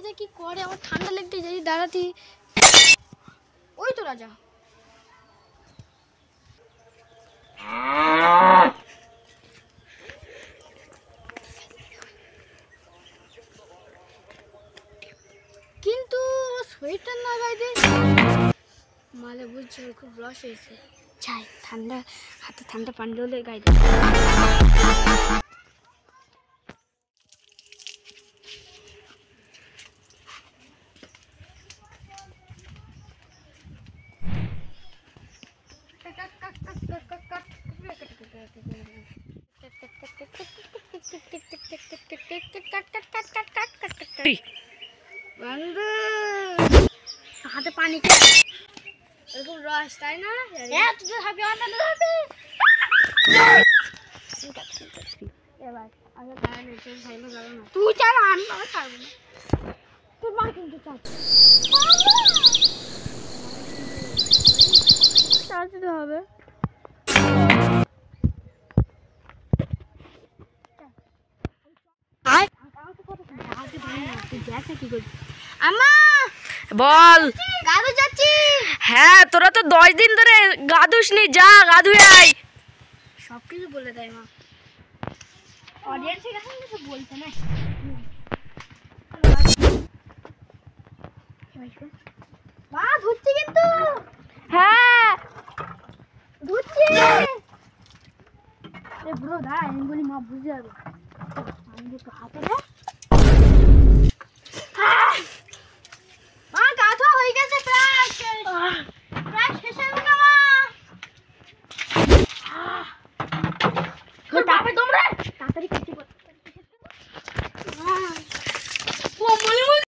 যে কি করে, আমার ঠান্ডা লাগতে যদি দাঁড়াতি। ওই তো রাজা। কিন্তু সোয়েটার না গাইতে মালে বুঝছে খুব রস হয়েছে। চাই ঠান্ডা হাতে ঠান্ডা পানি হলে গাইতে। হাতে পানি এরকম রস তাই না? হ্যাঁ তুই হবে এবার আগে গাড়ি ছাড়বো যাবো না। তুই চাল আমি ছাড়বো না। তোর মা কিন্তু চালাতে হবে। বল। গাধু যাচ্ছি। হ্যাঁ তোরা তো 10 দিন ধরে গাধুস নি, যা গাধু আয়। সবকিছু বলে দেয় মা। অডিয়েন্সের কাছে কিছু বলতে না। মা ধুচ্ছি কিন্তু। হ্যাঁ ধুচ্ছি। এ ব্রো দাঁড়া, আমি বলি মা বুঝে যাবে। আমি একটু হাতে দে।